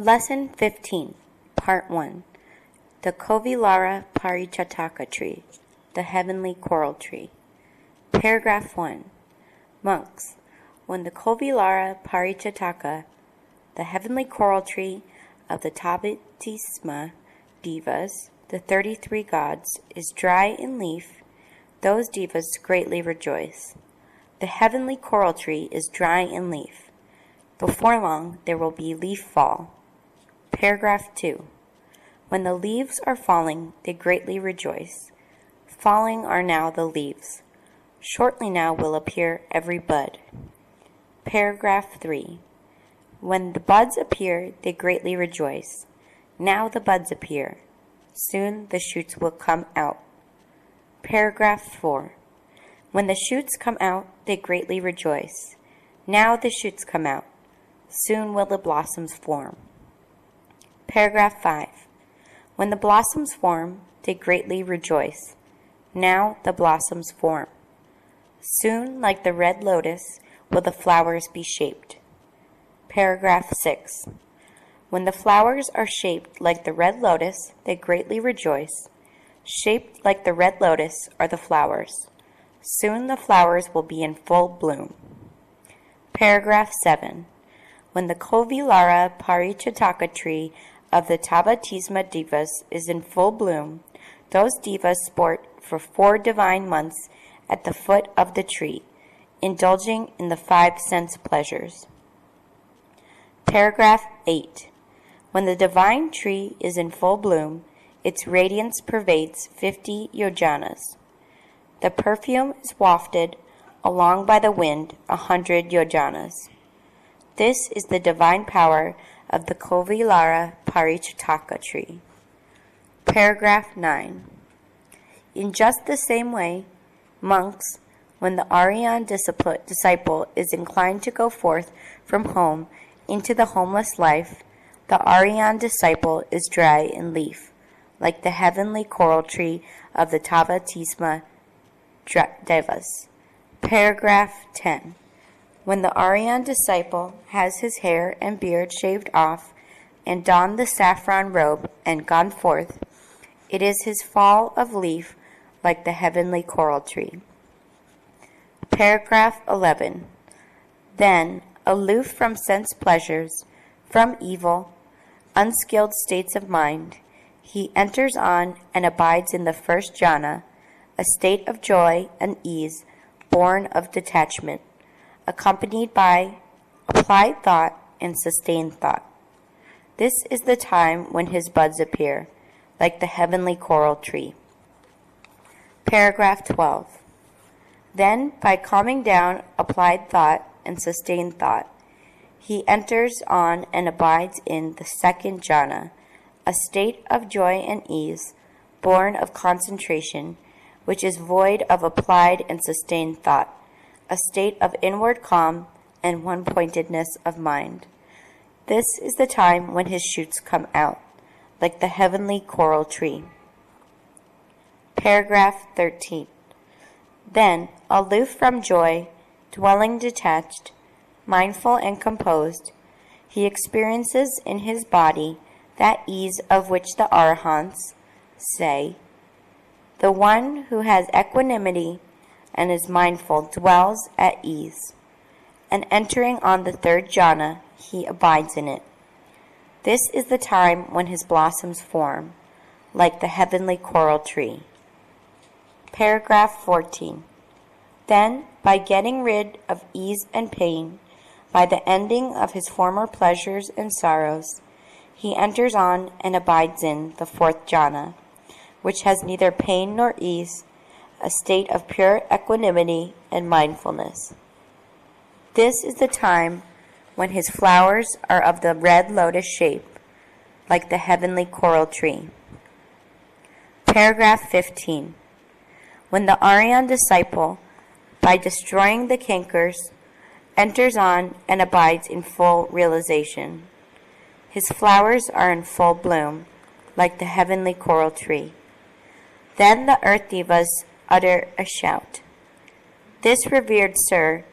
Lesson 15, Part 1. The Kovilara Paricchattaka tree, the heavenly coral tree. Paragraph 1. Monks, when the Kovilara Paricchattaka, the heavenly coral tree of the P2-The devas, the 33 gods, is dry in leaf, those devas greatly rejoice. The heavenly coral tree is dry in leaf. Before long there will be leaf fall. Paragraph 2. When the leaves are falling, they greatly rejoice. Falling are now the leaves. Shortly now will appear every bud. Paragraph 3. When the buds appear, they greatly rejoice. Now the buds appear. Soon the shoots will come out. Paragraph 4. When the shoots come out, they greatly rejoice. Now the shoots come out. Soon will the blossoms form. Paragraph 5. When the blossoms form, they greatly rejoice. Now the blossoms form. Soon, like the red lotus, will the flowers be shaped. Paragraph 6. When the flowers are shaped like the red lotus, they greatly rejoice. Shaped like the red lotus are the flowers. Soon the flowers will be in full bloom. Paragraph 7. When the Kovilara Paricchattaka tree of the P2-The devas is in full bloom, those devas sport for 4 divine months at the foot of the tree, indulging in the 5 sense pleasures. Paragraph 8. When the divine tree is in full bloom, its radiance pervades 50 yojanas. The perfume is wafted along by the wind 100 yojanas. This is the divine power of the Kovilara Paricchattaka tree. Paragraph 9. In just the same way, monks, when the Aryan disciple is inclined to go forth from home into the homeless life, the Aryan disciple is dry in leaf, like the heavenly coral tree of the P2-The devas. Paragraph 10. When the Aryan disciple has his hair and beard shaved off, and donned the saffron robe and gone forth, it is his fall of leaf like the heavenly coral tree. Paragraph 11. Then, aloof from sense pleasures, from evil, unskilled states of mind, he enters on and abides in the first jhana, a state of joy and ease born of detachment, accompanied by applied thought and sustained thought. This is the time when his buds appear, like the heavenly coral tree. Paragraph 12. Then, by calming down applied thought and sustained thought, he enters on and abides in the second jhana, a state of joy and ease, born of concentration, which is void of applied and sustained thought, a state of inward calm and one-pointedness of mind. This is the time when his shoots come out, like the heavenly coral tree. Paragraph 13. Then, aloof from joy, dwelling detached, mindful and composed, he experiences in his body that ease of which the Arahants say, "The one who has equanimity and is mindful dwells at ease," and entering on the third jhana, he abides in it. This is the time when his blossoms form, like the heavenly coral tree. Paragraph 14. Then, by getting rid of ease and pain, by the ending of his former pleasures and sorrows, he enters on and abides in the 4th jhana, which has neither pain nor ease, a state of pure equanimity and mindfulness. This is the time when his flowers are of the red lotus shape, like the heavenly coral tree. Paragraph 15. When the Aryan disciple, by destroying the cankers, enters on and abides in full realization, his flowers are in full bloom, like the heavenly coral tree. Then the earth devas utter a shout. This revered sir,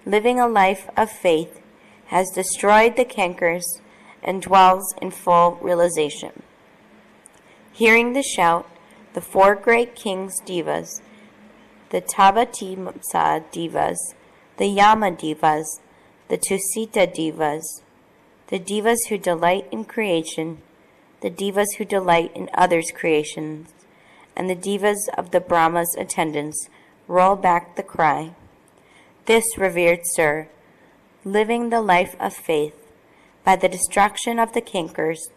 living a life of faith, has destroyed the cankers and dwells in full realization. Hearing the shout, the four great kings Devas, the Tavatimsa Devas, the Yama Devas, the Tusita Devas, the Devas who delight in creation, the Devas who delight in others' creations, and the Devas of the Brahma's attendants roll back the cry, "This, revered sir, living the life of faith, by the destruction of the kinkers,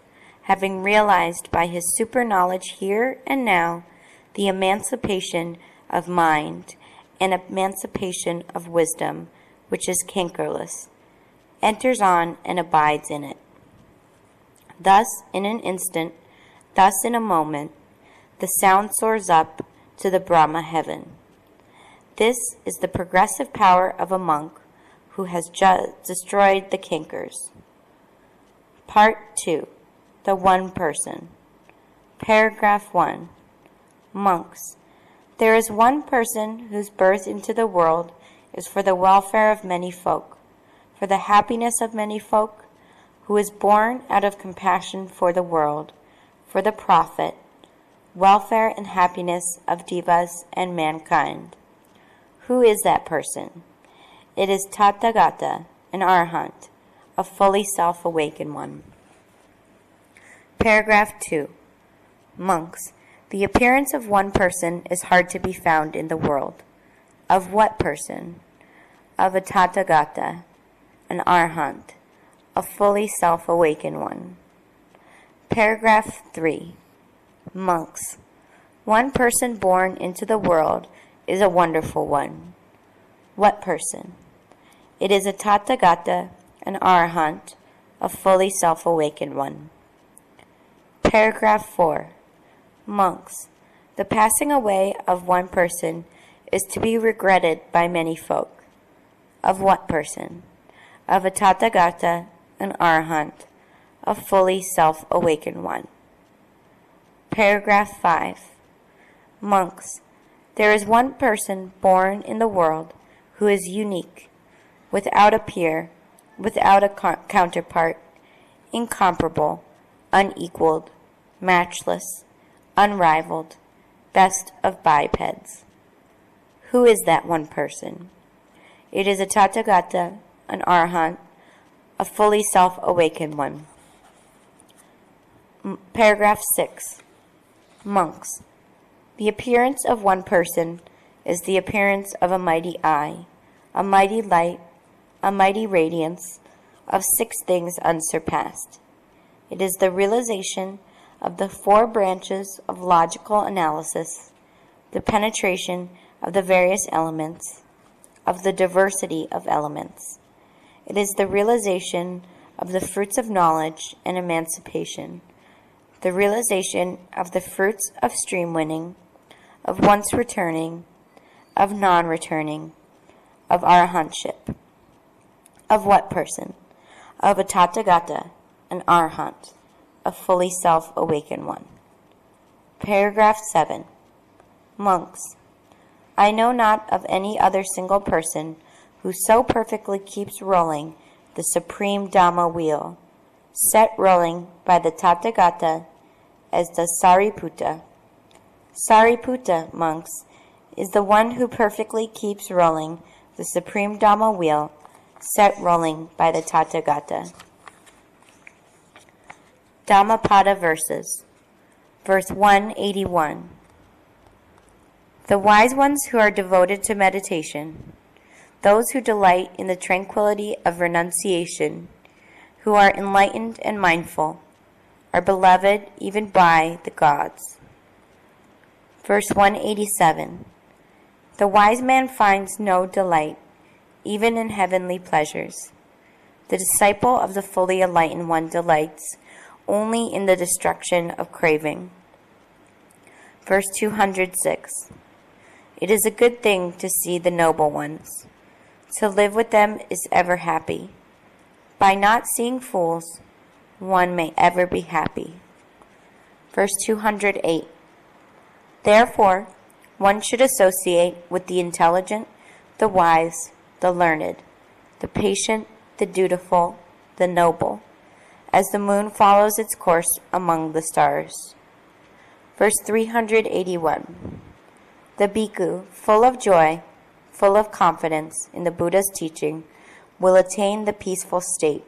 having realized by his super knowledge here and now the emancipation of mind and emancipation of wisdom, which is kinkerless, enters on and abides in it. Thus, in an instant, thus in a moment, the sound soars up to the Brahma heaven. This is the progressive power of a monk who has destroyed the kinkers." Part 2. The OnePerson. Paragraph 1. Monks. There is one person whose birth into the world is for the welfare of many folk, for the happiness of many folk, who is born out of compassion for the world, for the profit, welfare and happiness of devas and mankind. Who is that person? It is Tathagata, an arahant, a fully self-awakened one. Paragraph 2. Monks. The appearance of one person is hard to be found in the world. Of what person? Of a Tathagata, an arahant, a fully self-awakened one. Paragraph 3. Monks. One person born into the world is a wonderful one. What person? It is a Tathagata, an arahant, a fully self-awakened one. Paragraph 4. Monks. The passing away of one person is to be regretted by many folk. Of what person? Of a Tathagata, an arahant, a fully self-awakened one. Paragraph 5. Monks. There is one person born in the world who is unique, without a peer, without a counterpart, incomparable, unequaled, matchless, unrivaled, best of bipeds. Who is that one person? It is a Tathagata, an arahant, a fully self-awakened one. Paragraph 6. Monks. The appearance of one person is the appearance of a mighty eye, a mighty light, a mighty radiance, of 6 things unsurpassed. It is the realization of the 4 branches of logical analysis, the penetration of the various elements, of the diversity of elements. It is the realization of the fruits of knowledge and emancipation, the realization of the fruits of stream winning, of once returning, of non-returning, of arahantship. Of what person? Of a Tathagata, an arahant, a fully self-awakened one. Paragraph 7. Monks. I know not of any other single person who so perfectly keeps rolling the supreme Dhamma wheel, set rolling by the Tathagata, as does Sariputta. Sariputta, monks, is the one who perfectly keeps rolling the supreme Dhamma wheel, set rolling by the Tathagata. Dhammapada verses. Verse 181. The wise ones who are devoted to meditation, those who delight in the tranquility of renunciation, who are enlightened and mindful, are beloved even by the gods. Verse 187. The wise man finds no delight, even in heavenly pleasures. The disciple of the fully enlightened one delights only in the destruction of craving. Verse 206. It is a good thing to see the noble ones. To live with them is ever happy. By not seeing fools, one may ever be happy. Verse 208. Therefore, one should associate with the intelligent, the wise, the learned, the patient, the dutiful, the noble, as the moon follows its course among the stars. Verse 381. The bhikkhu, full of joy, full of confidence in the Buddha's teaching, will attain the peaceful state.